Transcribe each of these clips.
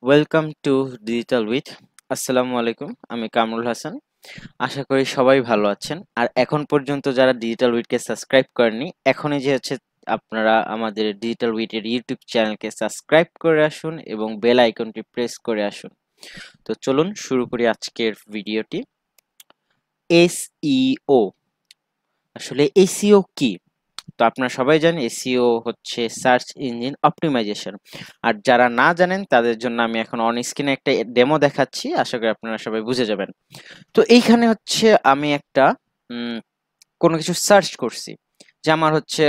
Welcome to digital with. আসসালামু আলাইকুম, আমি কামরুল হাসান। আশা করি সবাই ভালো আছেন। আর এখন পর্যন্ত যারা ডিজিটাল উইটকে সাবস্ক্রাইব করেননি, এখনই যে হচ্ছে আপনারা আমাদের ডিজিটাল উইটের ইউটিউব চ্যানেলকে সাবস্ক্রাইব করে আসুন এবং বেল আইকনটি প্রেস করে আসুন। তো চলুন শুরু করি আজকের ভিডিওটি। এসইও, আসলে এসইও কি? তো আপনারা সবাই জানেন এসইও হচ্ছে সার্চ ইঞ্জিন অপটিমাইজেশন। আর যারা না জানেন তাদের জন্য আমি এখন অন স্ক্রিনে একটা ডেমো দেখাচ্ছি, আশা করি আপনারা সবাই বুঝে যাবেন। তো এইখানে হচ্ছে আমি একটা কোনো কিছু সার্চ করছি, যে আমার হচ্ছে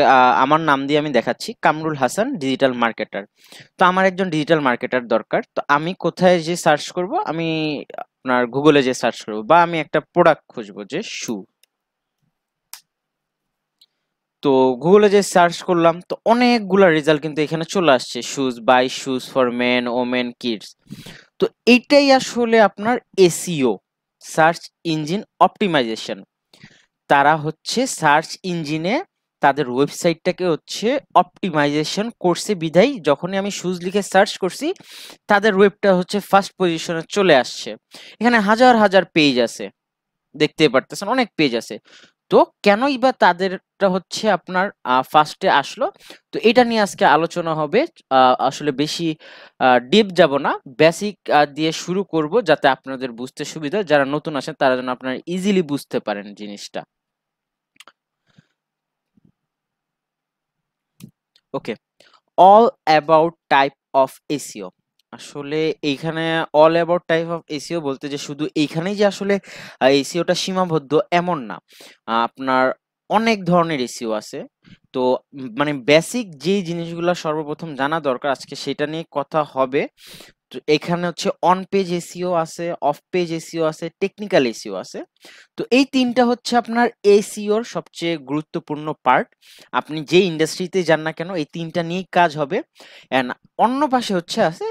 আমার নাম দিয়ে আমি দেখাচ্ছি কামরুল হাসান ডিজিটাল মার্কেটার। তো আমার একজন ডিজিটাল মার্কেটার দরকার। তো আমি কোথায় যে সার্চ করব? আমি আপনার গুগলে যে সার্চ করব, বা আমি একটা প্রোডাক্ট খুঁজবো যে শু। তো গুগলে যে সার্চ করলাম, তো অনেকগুলা রেজাল্ট কিন্তু এখানে চলে আসছে, shoes buy shoes for men, women, kids. তো এইটাই আসলে আপনার এসইও, সার্চ ইঞ্জিন অপটিমাইজেশন। তারা হচ্ছে সার্চ ইঞ্জিনে তাদের ওয়েবসাইটটাকে হচ্ছে অপটিমাইজেশন করছে, বিধায় যখনই আমি শুজ লিখে সার্চ করছি তাদের ওয়েবটা হচ্ছে ফার্স্ট পজিশনে চলে আসছে। এখানে হাজার হাজার পেজ আছে, দেখতে পারতেছেন অনেক পেজ আছে। তো কেনই বা তাদেরটা হচ্ছে আপনার ফার্স্টে আসলো? তো এটা নিয়ে আজকে আলোচনা হবে। আসলে বেশি ডিপ যাব না, বেসিক দিয়ে শুরু করব, যাতে আপনাদের বুঝতে সুবিধা হয়। যারা নতুন আছেন তারা যেন আপনারা ইজিলি বুঝতে পারেন জিনিসটা। Okay, all about type of SEO. আসলে এইখানে all about type of SEO বলতে যে শুধু এইখানেই যে আসলে এসইওটা সীমাবদ্ধ এমন না। আপনার অনেক ধরনের এসইও আছে। তো মানে বেসিক যে জিনিসগুলো সর্বপ্রথম জানা দরকার, আজকে সেটা নিয়ে কথা হবে। তো এখানে হচ্ছে অন পেজ এসইও আছে, অফ পেজ এসইও আছে, টেকনিক্যাল এসইও আছে। তো এই তিনটা হচ্ছে আপনার এসইওর সবচেয়ে গুরুত্বপূর্ণ পার্ট। আপনি যে ইন্ডাস্ট্রিতে যান না কেন, এই তিনটা নিয়েই কাজ হবে। এন্ড অন্য পাশে হচ্ছে আছে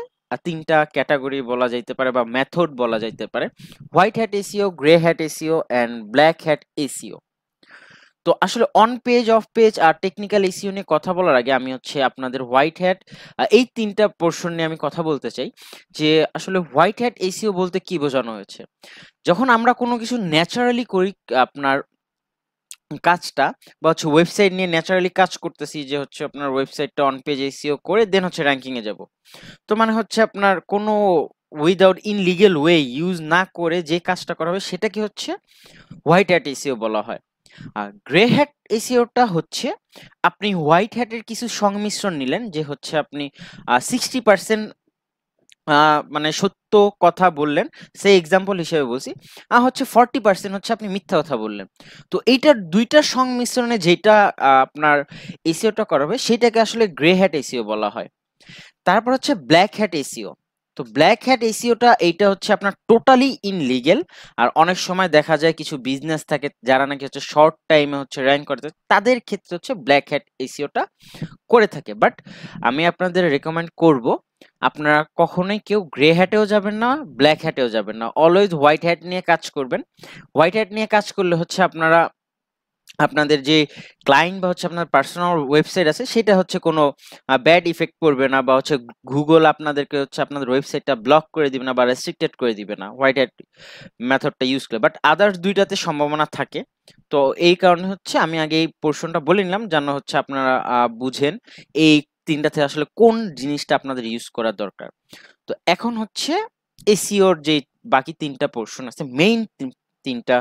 তিনটা ক্যাটাগরি বলা যাইতে পারে বা মেথড বলা যাইতে পারে: white hat SEO, grey hat SEO and black hat SEO. তো আসলে অন পেজ, অফ পেজ আর টেকনিক্যাল এসইও নিয়ে কথা বলার আগে আমি হচ্ছে আপনাদের হোয়াইট হ্যাট এই তিনটা পোর্শন নিয়ে আমি কথা বলতে চাই। যে আসলে হোয়াইট হ্যাট এসইও বলতে কি বোঝানো হয়েছে? যখন আমরা কোনো কিছু ন্যাচারালি করি, আপনার কাজটা বা হচ্ছে ওয়েবসাইট নিয়ে ন্যাচারালি কাজ করতেছি, যে হচ্ছে আপনার ওয়েবসাইটটা অন পেজ এসইও করে দেন হচ্ছে র‍্যাঙ্কিং এ যাব। তো মানে হচ্ছে আপনার কোনো উইদাউট ইনলিগ্যাল ওয়ে ইউজ না করে যে কাজটা করা হবে সেটা কি হচ্ছে হোয়াইট হ্যাট এসইও বলা হয়। আর গ্রে হ্যাট এসইওটা হচ্ছে আপনি হোয়াইট হ্যাটের কিছু সংমিশ্রণ নিলেন, যে হচ্ছে আপনি 60% মানে সত্য কথা বললেন, সেই এক্সাম্পল হিসেবে বলছি। হচ্ছে 40% হচ্ছে আপনি মিথ্যা কথা বললেন। তো এইটার দুইটার সংমিশ্রণে যেটা আপনার এসইওটা করা হবে সেটাকে আসলে গ্রে হ্যাট এসইও বলা হয়। তারপর হচ্ছে ব্ল্যাক হ্যাট এসইও। তো ব্ল্যাক হ্যাট এসইওটা এইটা হচ্ছে আপনার টোটালি ইনলিগ্যাল। আর অনেক সময় দেখা যায় কিছু বিজনেস থাকে যারা নাকি হচ্ছে শর্ট টাইমে হচ্ছে র‍্যাঙ্ক করতে, তাদের ক্ষেত্রে হচ্ছে ব্ল্যাক হ্যাট এসইওটা করে থাকে। বাট আমি আপনাদের রেকমেন্ড করব, আপনারা কখনোই কেউ গ্রে হ্যাটেও যাবেন না, ব্ল্যাক হ্যাটেও যাবেন না, অলওয়েজ হোয়াইট হ্যাট নিয়ে কাজ করবেন। হোয়াইট হ্যাট নিয়ে কাজ করলে হচ্ছে আপনারা আপনাদের যে ক্লায়েন্ট বা হচ্ছে আপনার পার্সোনাল ওয়েবসাইট আছে সেটা হচ্ছে কোনো ব্যাড ইফেক্ট পড়বে না, বা হচ্ছে গুগল আপনাদেরকে হচ্ছে আপনাদের ওয়েবসাইটটা ব্লক করে দিবে না বা রেস্ট্রিক্টেড করে দিবে না হোয়াইট হ্যাট মেথডটা ইউজ করে। বাট আদার্স দুইটাতে সম্ভাবনা থাকে। তো এই কারণে হচ্ছে আমি আগে এই পোর্শনটা বলে নিলাম, যেন হচ্ছে আপনারা বুঝেন এই তিনটাতে আসলে কোন জিনিসটা আপনাদের ইউজ করা দরকার। তো এখন হচ্ছে এসইওর যে বাকি তিনটা পোর্শন আছে, মেইন তিনটা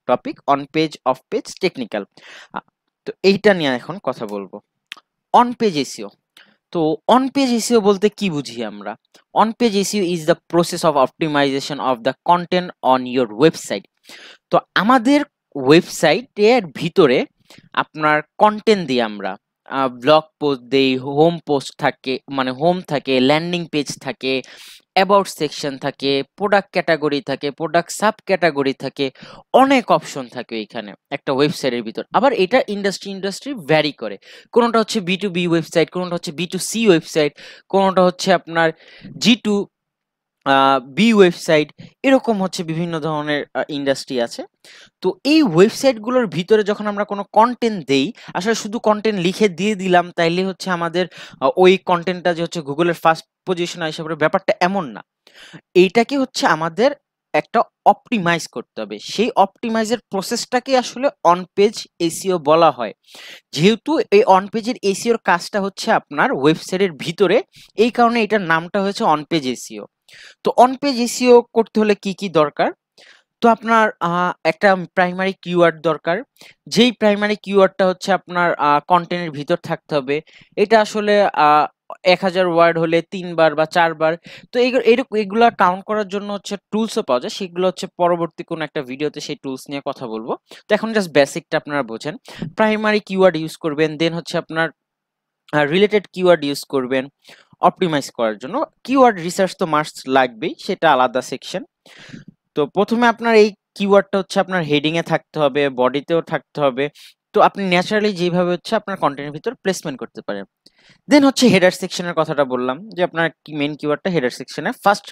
topic: on page, off page, technical. তো এইটা নিয়ে এখন কথা বলবো। On page SEO. তো অন পেজ এসইও বলতে কি বুঝি আমরা? On page SEO is the process of optimisation of the content on your website. তো আমাদের ওয়েবসাইটের ভিতরে আপনার কন্টেন্ট দিই আমরা, ব্লগ পোস্ট দেই, হোম পোস্ট থাকে, মানে হোম থাকে, ল্যান্ডিং পেজ থাকে, অ্যাবাউট সেকশন থাকে, প্রোডাক্ট ক্যাটাগরি থাকে, প্রোডাক্ট সাব ক্যাটাগরি থাকে, অনেক অপশন থাকে এখানে একটা ওয়েবসাইটের ভিতর। আবার এটা ইন্ডাস্ট্রি ভ্যারি করে। কোনোটা হচ্ছে B2B ওয়েবসাইট, কোনোটা হচ্ছে B2C ওয়েবসাইট, কোনোটা হচ্ছে আপনার G2 বি ওয়েবসাইট, এরকম হচ্ছে বিভিন্ন ধরনের ইন্ডাস্ট্রি আছে। তো এই ওয়েবসাইটগুলোর ভিতরে যখন আমরা কোনো কনটেন্ট দেই, আসলে শুধু কনটেন্ট লিখে দিয়ে দিলাম তাইলে হচ্ছে আমাদের ওই কনটেন্টটা যে হচ্ছে গুগলের ফার্স্ট পজিশনে আসে পড়ে, ব্যাপারটা এমন না। এইটাকে হচ্ছে আমাদের একটা অপটিমাইজ করতে হবে। সেই অপটিমাইজের প্রসেসটাকে আসলে অন পেজ এসইও বলা হয়। যেহেতু এই অন পেজের এসইওর কাজটা হচ্ছে আপনার ওয়েবসাইটের ভিতরে, এই কারণে এটার নামটা হয়েছে অন পেজ এসইও। তো অন পেজ এসইও করতে হলে কি কি দরকার? তো আপনার একটা প্রাইমারি কিওয়ার্ড দরকার। যেই প্রাইমারি কিওয়ার্ডটা হচ্ছে আপনার কনটেন্টের ভিতর থাকতে হবে। এটা আসলে ১,০০০ ওয়ার্ড হলে ৩ বার বা ৪ বার। তো এগুলা কাউন্ট করার জন্য হচ্ছে টুলসও পাওয়া যায়। সেগুলো হচ্ছে পরবর্তী কোনো একটা ভিডিওতে সেই টুলস নিয়ে কথা বলবো। তো এখন জাস্ট বেসিকটা আপনারা বোঝেন। প্রাইমারি কিওয়ার্ড ইউজ করবেন, দেন হচ্ছে আপনার রিলেটেড কিওয়ার্ড ইউজ করবেন অপটিমাইজ করার জন্য। কিওয়ার্ড রিসার্চ তো মাস্ট লাগবেই, সেটা আলাদা সেকশন। তো প্রথমে আপনার এই কিওয়ার্ডটা হচ্ছে আপনার হেডিং এ থাকতে হবে, বডিতেও থাকতে হবে। তো আপনি ন্যাচারালি যেভাবে হচ্ছে আপনার কন্টেন্টের ভিতর প্লেসমেন্ট করতে পারেন। দেন হচ্ছে হেডার সেকশনের কথাটা বললাম যে আপনার কি মেইন কিওয়ার্ডটা হেডার সেকশনে ফার্স্ট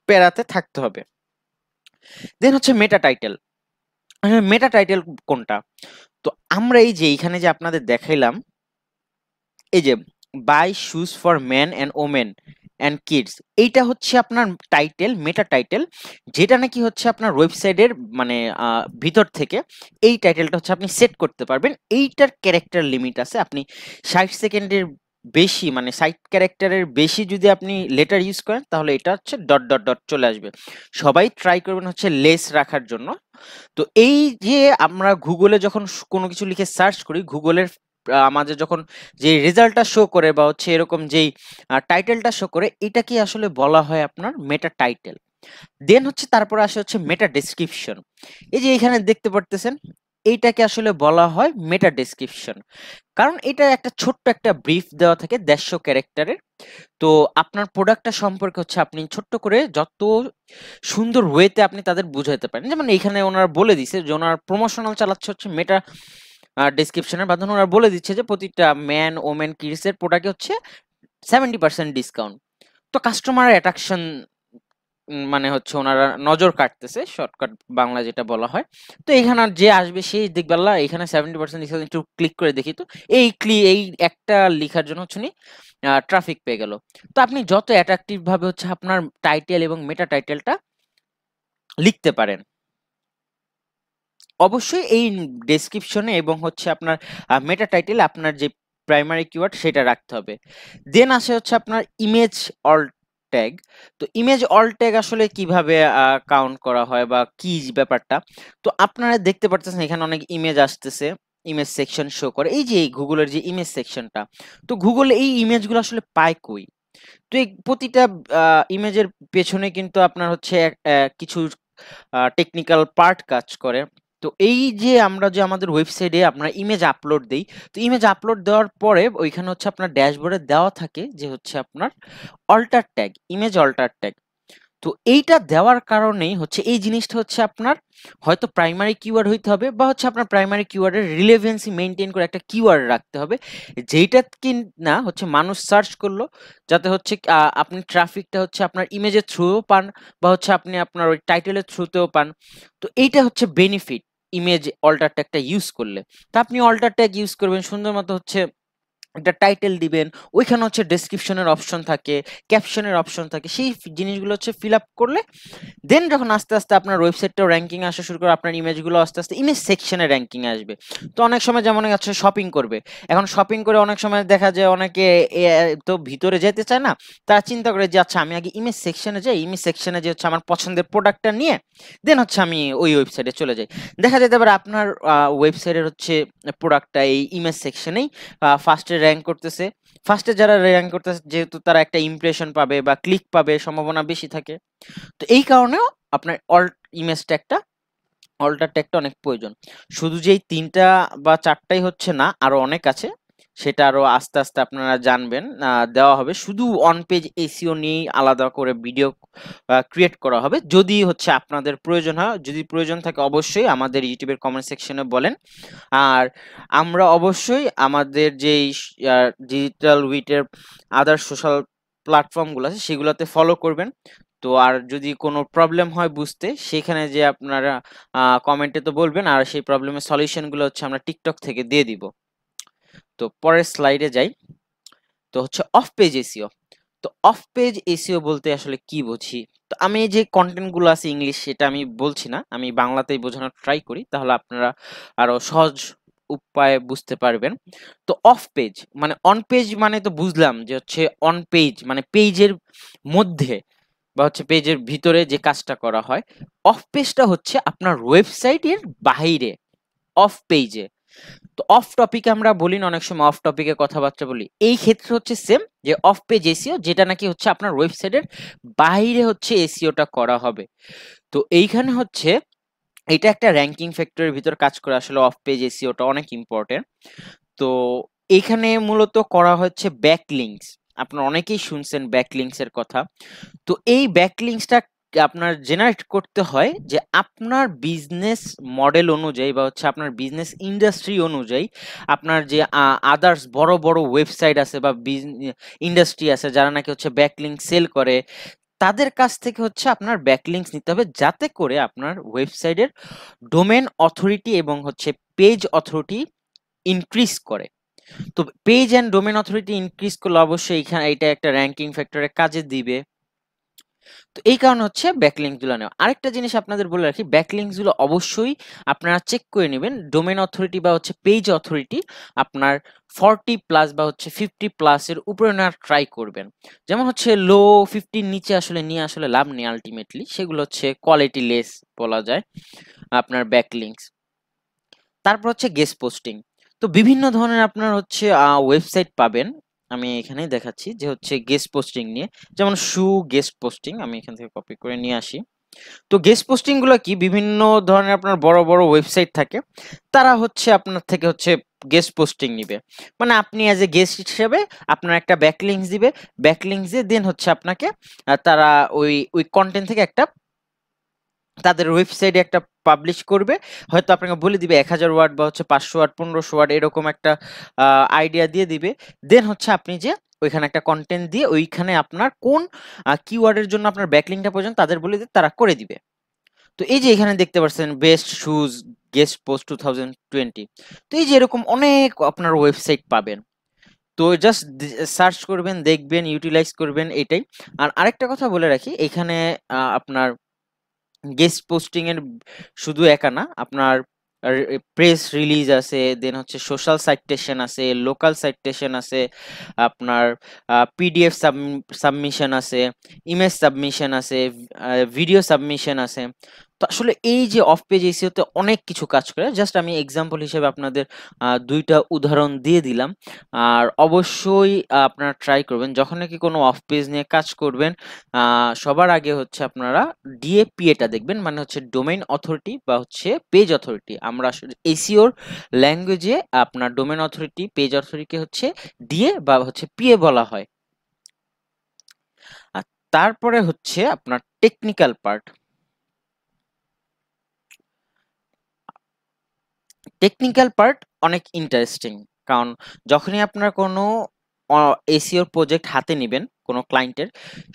প্যারাতে থাকতে হবে। দেন হচ্ছে মেটা টাইটেল। মেটা টাইটেল কোনটা? তো আমরা এই যে এইখানে যে আপনাদের দেখাইলাম, এই যে buy shoes for men and women and kids, এইটা হচ্ছে আপনার টাইটেল, মেটা টাইটেল, যেটা নাকি হচ্ছে আপনার ওয়েবসাইটের মানে ভিতর থেকে এই টাইটেলটা হচ্ছে আপনি সেট করতে পারবেন। এইটার ক্যারেক্টার লিমিট আছে, আপনি 60 সেকেন্ডের বেশি মানে 60 ক্যারেক্টারের বেশি যদি আপনি লেটার ইউজ করেন তাহলে এটা হচ্ছে ডট ডট ডট চলে আসবে। সবাই ট্রাই করবেন হচ্ছে লেস রাখার জন্য। তো এই যে আমরা গুগলে যখন কোনো কিছু লিখে সার্চ করি, গুগলের আমাদের যখন যে রেজাল্টটা শো করে বা হচ্ছে এরকম যেই টাইটেলটা শো করে, এটাকে আসলে বলা হয় আপনার মেটা টাইটেল। দেন হচ্ছে তারপরে আসে হচ্ছে মেটা ডেসক্রিপশন। এই যে এখানে দেখতে পারতেছেন, এইটাকে আসলে বলা হয় মেটা ডেসক্রিপশন। কারণ এটা একটা ছোট্ট একটা ব্রিফ দেওয়া থাকে ১৫০ ক্যারেক্টারের। তো আপনার প্রোডাক্টটা সম্পর্কে হচ্ছে আপনি ছোট্ট করে যত সুন্দর ওয়েতে আপনি তাদের বুঝাইতে পারেন। যেমন এইখানে ওনারা বলে দিছে যে ওনার প্রমোশনাল চালাচ্ছে হচ্ছে মেটা ডেসক্রিপশনের মাধ্যমে ওনারা বলে দিচ্ছে যে প্রতিটা ম্যান, ওমেন, কিডস এর প্রোডাক্টে হচ্ছে 70% ডিসকাউন্ট। তো কাস্টমার অ্যাট্রাকশন মানে হচ্ছে ওনারা নজর কাটতেছে, শর্টকাট বাংলা যেটা বলা হয়। তো এখানে আর যে আসবে সেই দেখবে আল্লাহ এখানে 70% ডিসকাউন্ট, একটু ক্লিক করে দেখি। তো এই একটা লিখার জন্য হচ্ছে ট্রাফিক পেয়ে গেল। তো আপনি যত অ্যাট্রাকটিভ ভাবে হচ্ছে আপনার টাইটেল এবং মেটা টাইটেলটা লিখতে পারেন, অবশ্যই এই ডেসক্রিপশনে এবং হচ্ছে আপনার মেটা টাইটেল আপনার যে প্রাইমারি কিওয়ার্ড সেটা রাখতে হবে। দেন আসে হচ্ছে আপনার ইমেজ অল্ট ট্যাগ। তো ইমেজ অল্ট ট্যাগ আসলে কিভাবে কাউন্ট করা হয় বা কি ব্যাপারটা? তো আপনারা দেখতে পারতেছেন এখানে অনেক ইমেজ আসতেছে, ইমেজ সেকশন শো করে, এই যে গুগলের যে ইমেজ সেকশনটা। তো গুগল এই ইমেজগুলো আসলে পায় কই? তো এই প্রতিটা ইমেজের পেছনে কিন্তু আপনার হচ্ছে কিছু টেকনিক্যাল পার্ট কাজ করে। তো এই যে আমরা যে আমাদের ওয়েবসাইটে আপনার ইমেজ আপলোড দেই, তো ইমেজ আপলোড দেওয়ার পরে ওইখানে হচ্ছে আপনার ড্যাশবোর্ডে দেওয়া থাকে যে হচ্ছে আপনার alter tag, image alter tag. তো এইটা দেওয়ার কারণেই হচ্ছে এই জিনিসটা হচ্ছে আপনার হয়তো প্রাইমারি কিওয়ার্ড হইতে হবে বা হচ্ছে আপনার প্রাইমারি কিওয়ার্ডের রিলেভেন্সি মেইনটেইন করে একটা কিওয়ার্ড রাখতে হবে, যেইটা কি না হচ্ছে মানুষ সার্চ করলো, যাতে হচ্ছে আপনি ট্রাফিকটা হচ্ছে আপনার ইমেজের থ্রুও পান বা হচ্ছে আপনি আপনার ওই টাইটেলের থ্রুতেও পান। তো এইটা হচ্ছে বেনিফিট ইমেজ অল্টার ট্যাগটা ইউজ করলে। তো আপনি অল্টার ট্যাগ ইউজ করবেন, সুন্দর মতো হচ্ছে একটা টাইটেল দিবেন, ওইখানে হচ্ছে ডেসক্রিপশনের অপশন থাকে, ক্যাপশনের অপশন থাকে, সেই জিনিসগুলো হচ্ছে ফিল আপ করলে দেন যখন আস্তে আস্তে আপনার ওয়েবসাইটটাও র্যাঙ্কিং আসা শুরু করে, আপনার ইমেজগুলো আস্তে আস্তে ইমেজ সেকশনে র্যাঙ্কিং আসবে। তো অনেক সময় যেমন আছে শপিং করবে, এখন শপিং করে অনেক সময় দেখা যায় অনেকে তো ভিতরে যেতে চায় না, তারা চিন্তা করে যে আচ্ছা আমি আগে ইমেজ সেকশনে যাই, ইমেজ সেকশনে যে হচ্ছে আমার পছন্দের প্রোডাক্টটা নিয়ে দেন হচ্ছে আমি ওই ওয়েবসাইটে চলে যাই। দেখা যেতে পারে আপনার ওয়েবসাইটের হচ্ছে প্রোডাক্টটা এই ইমেজ সেকশনেই ফার্স্টে র্যাঙ্ক করতেছে। ফার্স্টে যারা র্যাঙ্ক করতেছে যেহেতু তারা একটা ইমপ্রেশন পাবে বা ক্লিক পাবে, সম্ভাবনা বেশি থাকে। তো এই কারণেও আপনার ইমেজ ট্যাগটা, অল্টার ট্যাগটা অনেক প্রয়োজন। শুধু যে এই ৩টা বা ৪টাই হচ্ছে না, আরো অনেক আছে। সেটা আরো আস্তে আস্তে আপনারা জানবেন, দেওয়া হবে। শুধু অন পেজ এসইও নিয়েই আলাদা করে ভিডিও ক্রিয়েট করা হবে। যদি হচ্ছে আপনাদের প্রয়োজন হয়, যদি প্রয়োজন থাকে অবশ্যই আমাদের ইউটিউবের কমেন্ট সেকশনে বলেন। আর আমরা অবশ্যই আমাদের যেই ডিজিটাল উইটের আদার সোশ্যাল প্ল্যাটফর্মগুলো আছে সেগুলোতে ফলো করবেন। তো আর যদি কোনো প্রবলেম হয় বুঝতে, সেখানে যে আপনারা কমেন্টে তো বলবেন, আর সেই প্রবলেমের সলিউশন গুলো হচ্ছে আমরা টিকটক থেকে দিয়ে দিব। তো পরের স্লাইডে যাই। তো হচ্ছে অফ পেজ এসিও। তো অফ পেজ এসিও বলতে আসলে কি বুঝি? তো আমি এই যে কন্টেন্ট গুলো আছে ইংলিশ, সেটা আমি বলছি না, আমি বাংলাতেই বোঝানোর ট্রাই করি, তাহলে আপনারা আরো সহজ উপায়ে বুঝতে পারবেন। তো অফ পেজ মানে, অন পেজ মানে তো বুঝলাম যে হচ্ছে অন পেজ মানে পেজের মধ্যে বা হচ্ছে পেজের ভিতরে যে কাজটা করা হয়। অফ পেজটা হচ্ছে আপনার ওয়েবসাইটের বাহিরে, অফ পেজে। তো অফ টপিকে আমরা বলি না, অনেক সময় অফ টপিকে কথাবার্তা বলি, এই ক্ষেত্রে হচ্ছে সেম, যে অফ পেজ এসিও যেটা নাকি হচ্ছে আপনার ওয়েবসাইটের বাইরে হচ্ছে এসিওটা করা হবে। তো এইখানে হচ্ছে এটা একটা র্যাঙ্কিং ফ্যাক্টরের ভিতর কাজ করে, আসলে অফ পেজ এসিওটা অনেক ইম্পর্টেন্ট। তো এখানে মূলত করা হচ্ছে ব্যাকলিংকস। আপনারা অনেকেই শুনছেন ব্যাকলিংকস এর কথা। তো এই ব্যাকলিংকসটা আপনার জেনারেট করতে হয় যে আপনার বিজনেস মডেল অনুযায়ী বা হচ্ছে আপনার বিজনেস ইন্ডাস্ট্রি অনুযায়ী, আপনার যে আদার্স বড় বড় ওয়েবসাইট আছে বা ইন্ডাস্ট্রি আছে যারা নাকি হচ্ছে ব্যাকলিংক সেল করে, তাদের কাছ থেকে হচ্ছে আপনার ব্যাকলিংকস নিতে হবে, যাতে করে আপনার ওয়েবসাইটের ডোমেন অথরিটি এবং হচ্ছে পেজ অথরিটি ইনক্রিজ করে। তো page and domain authority increase করলে অবশ্যই এখানে এটা একটা র্যাঙ্কিং ফ্যাক্টরে কাজে দিবে। তো এই কারণে হচ্ছে ব্যাকলিংকস গুলো নেওয়া। আরেকটা জিনিস আপনাদের বলে রাখি, ব্যাকলিংকস গুলো অবশ্যই আপনারা চেক করে নেবেন ডোমেন অথরিটি বা হচ্ছে পেজ অথরিটি আপনার 40 প্লাস বা হচ্ছে 50 প্লাস এর উপরে নেওয়ার ট্রাই করবেন। যেমন হচ্ছে লো 50 নিচে আসলে নিয়ে আসলে লাভ নেই, আলটিমেটলি সেগুলো হচ্ছে কোয়ালিটি লেস বলা যায় আপনার ব্যাকলিংকস। তারপর হচ্ছে গেস্ট পোস্টিং। তো বিভিন্ন ধরনের আপনার হচ্ছে ওয়েবসাইট পাবেন। আমি এখানেই দেখাচ্ছি যে হচ্ছে গেস্ট পোস্টিং নিয়ে, যেমন গেস্ট পোস্টিং, আমি এখান থেকে কপি করে নিয়ে আসি। তো গেস্ট পোস্টিং গুলো কি, বিভিন্ন ধরনের আপনার বড় বড় ওয়েবসাইট থাকে, তারা হচ্ছে আপনার থেকে হচ্ছে গেস্ট পোস্টিং নিবে। মানে আপনি অ্যাজ এ গেস্ট হিসেবে আপনার একটা ব্যাকলিংকস দিবে, ব্যাকলিংকস দিয়ে দেন হচ্ছে আপনাকে তারা ওই ওই কন্টেন্ট থেকে একটা তাদের ওয়েবসাইটে একটা পাবলিশ করবে। হয়তো আপনাকে বলে দিবে 1000 ওয়ার্ড বা হচ্ছে 500 ওয়ার্ড, 1500 ওয়ার্ড, এরকম একটা আইডিয়া দিয়ে দিবে। দেন হচ্ছে আপনি যে ওইখানে একটা কন্টেন্ট দিয়ে ওইখানে আপনার কোন কিওয়ার্ডের জন্য আপনার ব্যাকলিংকটা প্রয়োজন তাদের বলে দিতে, তারা করে দিবে। তো এই যে এখানে দেখতে পাচ্ছেন বেস্ট শুজ গেস্ট পোস্ট 2020। তো এই যে এরকম অনেক আপনার ওয়েবসাইট পাবেন। তো জাস্ট সার্চ করবেন, দেখবেন, ইউটিলাইজ করবেন, এটাই। আর আরেকটা কথা বলে রাখি, এখানে আপনার গেস্ট পোস্টিং এর শুধু একা না, আপনার প্রেস রিলিজ আছে, দেন হচ্ছে সোশ্যাল সাইটেশন আছে, লোকাল সাইটেশন আছে, আপনার পিডিএফ সাবমিশন আছে, ইমেজ সাবমিশন আছে, ভিডিও সাবমিশন আছে। তো আসলে এই যে অফ পেজ এসিওতে অনেক কিছু কাজ করে, জাস্ট আমি এক্সাম্পল হিসেবে আপনাদের দুইটা উদাহরণ দিয়ে দিলাম। আর অবশ্যই আপনারা ট্রাই করবেন যখন নাকি কোনো অফ পেজ নিয়ে কাজ করবেন, সবার আগে হচ্ছে আপনারা ডিএপিএ টা দেখবেন, মানে হচ্ছে ডোমেইন অথরিটি বা হচ্ছে পেজ অথরিটি। আমরা আসলে এসইওর ল্যাঙ্গুয়েজে আপনার ডোমেইন অথরিটি, পেজ অথরিটিকে হচ্ছে ডিএ বা হচ্ছে পিএ বলা হয়। আর তারপরে হচ্ছে আপনার টেকনিক্যাল পার্ট। টেকনিক্যাল পার্ট অনেক ইন্টারেস্টিং, কারণ যখনই আপনার কোনো এসইওর প্রজেক্ট হাতে নেবেন কোনো ক্লায়েন্টের,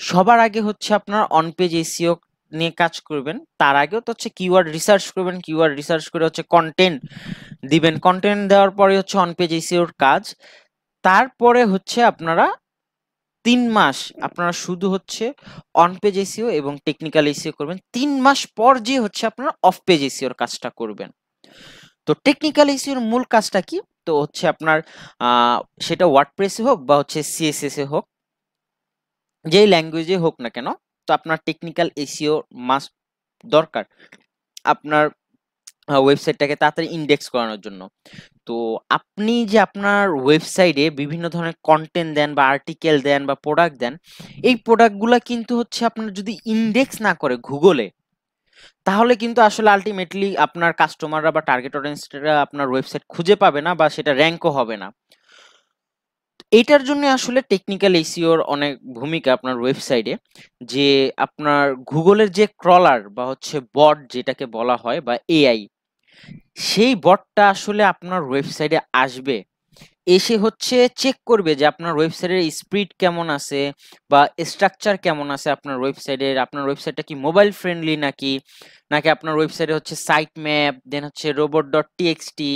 সবার আগে হচ্ছে আপনার অন পেজ এসইও নিয়ে কাজ করবেন। তার আগেও তো হচ্ছে কিওয়ার্ড রিসার্চ করবেন, কিওয়ার্ড রিসার্চ করে হচ্ছে কন্টেন্ট দিবেন, কন্টেন্ট দেওয়ার পরে হচ্ছে অন পেজ এসইওর কাজ। তারপরে হচ্ছে আপনারা 3 মাস আপনারা শুধু হচ্ছে অন পেজ এসইও এবং টেকনিক্যাল এসইও করবেন, 3 মাস পর যে হচ্ছে আপনারা অফ পেজ এসইওর কাজটা করবেন। তো টেকনিক্যাল ইস্যুর মূল কাজটা কি? তো হচ্ছে আপনার সেটা ওয়ার্ডপ্রেসে হোক বা হচ্ছে সিএসএস এ হোক, যেই ল্যাঙ্গুয়েজে হোক না কেন, তো আপনার টেকনিক্যাল এসইও মাস্ট দরকার আপনার ওয়েবসাইটটাকে তাড়াতাড়ি ইন্ডেক্স করানোর জন্য। তো আপনি যে আপনার ওয়েবসাইটে বিভিন্ন ধরনের কন্টেন্ট দেন বা আর্টিকেল দেন বা প্রোডাক্ট দেন, এই প্রোডাক্টগুলা কিন্তু হচ্ছে আপনার যদি ইন্ডেক্স না করে গুগলে, তাহলে কিন্তু আসলে আল্টিমেটলি আপনার কাস্টমাররা বা টার্গেট অডিয়েন্সরা আপনার ওয়েবসাইট খুঁজে পাবে না বা সেটা র‍্যাঙ্কও হবে না। এইটার জন্য আসলে টেকনিক্যাল এসইওর অনেক ভূমিকা আপনার ওয়েবসাইটে, যে আপনার গুগলের যে ক্রলার বা হচ্ছে বট যেটাকে বলা হয় বা এআই, সেই বটটা আসলে আপনার ওয়েবসাইটে আসবে, এসে হচ্ছে চেক করবে যে আপনার ওয়েবসাইটের স্পিড কেমন আছে বা স্ট্রাকচার কেমন আছে আপনার ওয়েবসাইটের, আপনার ওয়েবসাইটটা কি মোবাইল ফ্রেন্ডলি নাকি, নাকি আপনার ওয়েবসাইটে হচ্ছে সাইট ম্যাপ, দেন হচ্ছে রোবট ডট টিএক্সটি,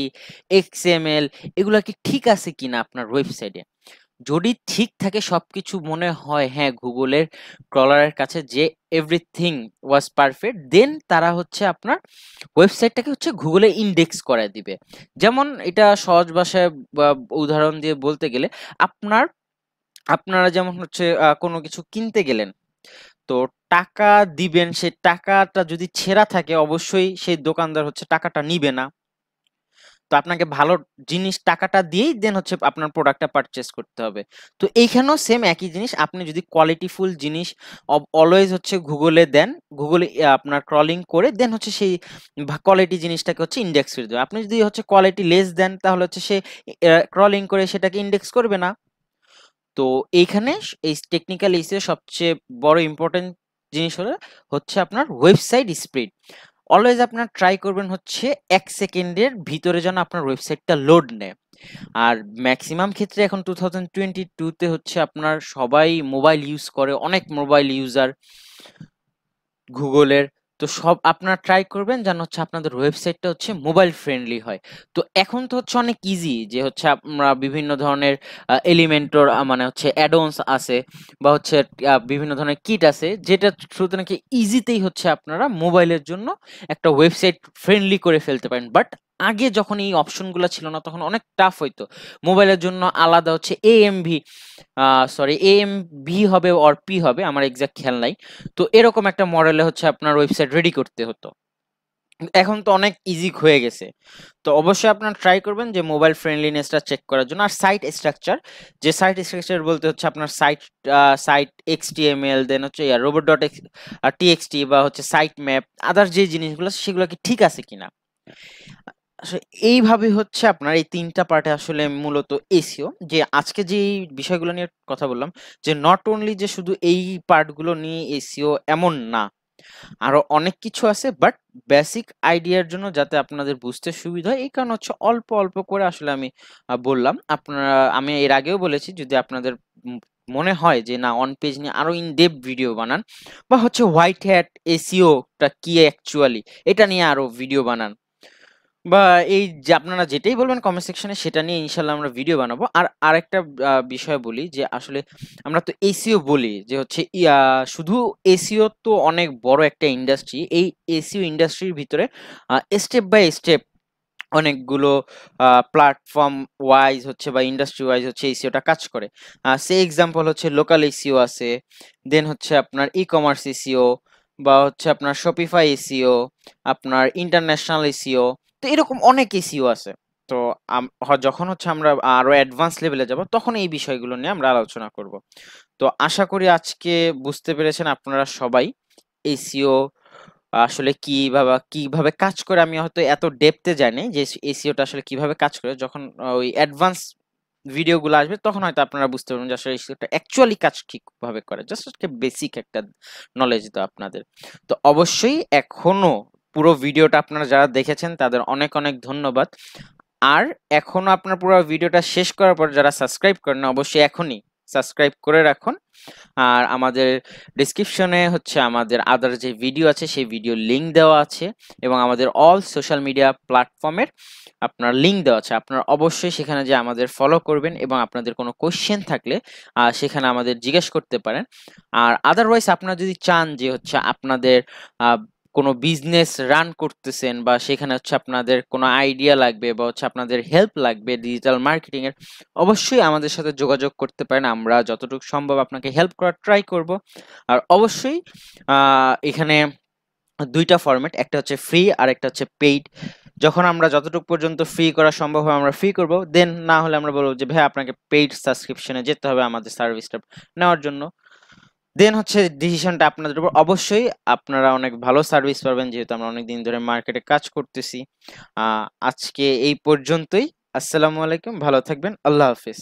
এক্সএমএল, এগুলা কি ঠিক আছে কিনা আপনার ওয়েবসাইটে। যদি ঠিক থাকে, সবকিছু মনে হয় হ্যাঁ গুগলের ক্রলারের কাছে যে এভরিথিং ওয়াজ পারফেক্ট, দেন তারা হচ্ছে আপনার ওয়েবসাইটটাকে হচ্ছে গুগলে ইন্ডেক্স করে দিবে। যেমন এটা সহজ ভাষায় বা উদাহরণ দিয়ে বলতে গেলে, আপনারা যেমন হচ্ছে কোনো কিছু কিনতে গেলেন, তো টাকা দিবেন, সেই টাকাটা যদি ছেঁড়া থাকে অবশ্যই সেই দোকানদার হচ্ছে টাকাটা নিবে না। তো আপনাকে ভালো জিনিস টাকাটা দিয়েই দেন হচ্ছে আপনার প্রোডাক্টটা পারচেজ করতে হবে। তো এইখানেও সেম একই জিনিস, আপনি যদি কোয়ালিটিফুল জিনিস অলওয়েজ হচ্ছে গুগলে দেন, গুগলে আপনার ক্রলিং করে দেন হচ্ছে সেই কোয়ালিটি জিনিসটাকে হচ্ছে ইন্ডেক্স করে দেবে। আপনি যদি হচ্ছে কোয়ালিটি লেস দেন তাহলে হচ্ছে সে ক্রলিং করে সেটাকে ইন্ডেক্স করবে না। তো এইখানে এই টেকনিক্যাল ইস্যু সবচেয়ে বড় ইম্পর্টেন্ট জিনিস হলো হচ্ছে আপনার ওয়েবসাইট স্পিড। অলওয়েজ আপনার ট্রাই করবেন হচ্ছে 1 সেকেন্ডের ভিতরে যেন আপনার ওয়েবসাইটটা লোড নেয়। আর ম্যাক্সিমাম ক্ষেত্রে এখন 2022 তে হচ্ছে আপনার সবাই মোবাইল ইউজ করে, অনেক মোবাইল ইউজার গুগলের। তো সব আপনারা ট্রাই করবেন যেন হচ্ছে আপনাদের ওয়েবসাইটটা হচ্ছে মোবাইল ফ্রেন্ডলি হয়। তো এখন তো হচ্ছে অনেক ইজি যে হচ্ছে আমরা বিভিন্ন ধরনের এলিমেন্টর মানে হচ্ছে অ্যাডঅনস আছে বা হচ্ছে বিভিন্ন ধরনের কিট আছে যেটা থ্রুতে নাকি ইজিতেই হচ্ছে আপনারা মোবাইলের জন্য একটা ওয়েবসাইট ফ্রেন্ডলি করে ফেলতে পারেন। বাট আগে যখন এই অপশনগুলো ছিল না তখন অনেক টাফ হইতো। মোবাইলের জন্য আলাদা হচ্ছে এএমভি, এএমভি হবে অর পি হবে, আমার এক্সাক্ট খেয়াল নাই। তো এরকম একটা মডেলে হচ্ছে আপনার ওয়েবসাইট রেডি করতে হতো। এখন তো অনেক ইজি হয়ে গেছে। তো অবশ্যই আপনারা ট্রাই করবেন যে মোবাইল ফ্রেন্ডলিনেসটা চেক করার জন্য। আর সাইট স্ট্রাকচার, যে সাইট স্ট্রাকচার বলতে হচ্ছে আপনার সাইট এক্সটিএমএল, দেন হচ্ছে রোবট ডট টিএক্সটি বা হচ্ছে সাইট ম্যাপ, আদার যে জিনিসগুলো সেগুলো কি ঠিক আছে কিনা। আসলে এইভাবে হচ্ছে আপনার এই ৩ টা পার্টে আসলে মূলত এসইও, যে আজকে যে এই বিষয়গুলো নিয়ে কথা বললাম, যে নট অনলি যে শুধু এই পার্টগুলো নিয়ে এসইও এমন না, আরো অনেক কিছু আছে। বাট বেসিক আইডিয়ার জন্য যাতে আপনাদের বুঝতে সুবিধা হয় এই কারণে হচ্ছে অল্প অল্প করে আসলে আমি বললাম। আমি এর আগেও বলেছি যদি আপনাদের মনে হয় যে না অন পেজ নিয়ে আরো ইন ডেপথ ভিডিও বানান, বা হচ্ছে হোয়াইট হ্যাট এসইওটা কি অ্যাকচুয়ালি এটা নিয়ে আরো ভিডিও বানান, বা এই যে আপনারা যেটাই বলবেন কমেন্ট সেকশনে সেটা নিয়ে ইনশাল্লাহ আমরা ভিডিও বানাবো। আর আরেকটা বিষয় বলি যে আসলে আমরা তো এসইও বলি যে হচ্ছে শুধু এসইও তো অনেক বড় একটা ইন্ডাস্ট্রি। এই এসইও ইন্ডাস্ট্রির ভিতরে স্টেপ বাই স্টেপ অনেকগুলো প্ল্যাটফর্ম ওয়াইজ হচ্ছে বা ইন্ডাস্ট্রি ওয়াইজ হচ্ছে এসইওটা কাজ করে। সে এক্সাম্পল হচ্ছে লোকাল এসইও আছে, দেন হচ্ছে আপনার ই কমার্স এসইও, বা হচ্ছে আপনার শপিফাই এসইও, আপনার ইন্টারন্যাশনাল এসইও। তো এরকম অনেক এসইও আছে। তো যখন হচ্ছে আমরা আরো অ্যাডভান্স লেভেলে যাব তখন এই বিষয়গুলো নিয়ে আমরা আলোচনা করব। তো আশা করি আজকে বুঝতে পেরেছেন আপনারা সবাই এসইও আসলে কিভাবে কাজ করে। আমি হয়তো এত ডেপথে জানি যে এসইওটা আসলে কিভাবে কাজ করে, যখন ওই অ্যাডভান্স ভিডিওগুলো আসবে তখন হয়তো আপনারা বুঝতে পারবেন যে আসলে এসইওটা অ্যাকচুয়ালি কাজ ঠিকভাবে করে। জাস্ট একটা বেসিক একটা নলেজ দাও আপনাদের। তো অবশ্যই এখনো পুরো ভিডিওটা আপনারা যারা দেখেছেন তাদের অনেক অনেক ধন্যবাদ। আর এখনো আপনার পুরো ভিডিওটা শেষ করার পর যারা সাবস্ক্রাইব করেন অবশ্যই এখনই সাবস্ক্রাইব করে রাখুন। আর আমাদের ডেসক্রিপশনে হচ্ছে আমাদের আদার যে ভিডিও আছে সেই ভিডিও লিংক দেওয়া আছে, এবং আমাদের অল সোশ্যাল মিডিয়া প্ল্যাটফর্মের আপনার লিংক দেওয়া আছে। আপনারা অবশ্যই সেখানে যে আমাদের ফলো করবেন এবং আপনাদের কোনো কোশ্চেন থাকলে সেখানে আমাদের জিজ্ঞেস করতে পারেন। আর আদারওয়াইজ আপনারা যদি চান যে হচ্ছে আপনাদের কোনো বিজনেস রান করতেছেন বা সেখানে হচ্ছে আপনাদের কোনো আইডিয়া লাগবে বা হচ্ছে আপনাদের হেল্প লাগবে ডিজিটাল মার্কেটিং এর, অবশ্যই আমাদের সাথে যোগাযোগ করতে পারেন। আমরা যতটুকু সম্ভব আপনাকে হেল্প করার ট্রাই করব। আর অবশ্যই এখানে ২ টা ফরম্যাট, একটা হচ্ছে ফ্রি আর একটা হচ্ছে পেইড। যখন আমরা যতটুকু পর্যন্ত ফ্রি করা সম্ভব হয় আমরা ফ্রি করব, দেন না হলে আমরা বলবো যে ভাই আপনাকে পেইড সাবস্ক্রিপশনে যেতে হবে আমাদের সার্ভিসটা নেওয়ার জন্য। দেন হচ্ছে ডিসিশনটা আপনাদের উপর। অবশ্যই আপনারা অনেক ভালো সার্ভিস পাবেন যেহেতু আমরা অনেক দিন ধরে মার্কেটে কাজ করতেছি। আজকে এই পর্যন্তই। আসসালামু আলাইকুম, ভালো থাকবেন, আল্লাহ হাফেজ।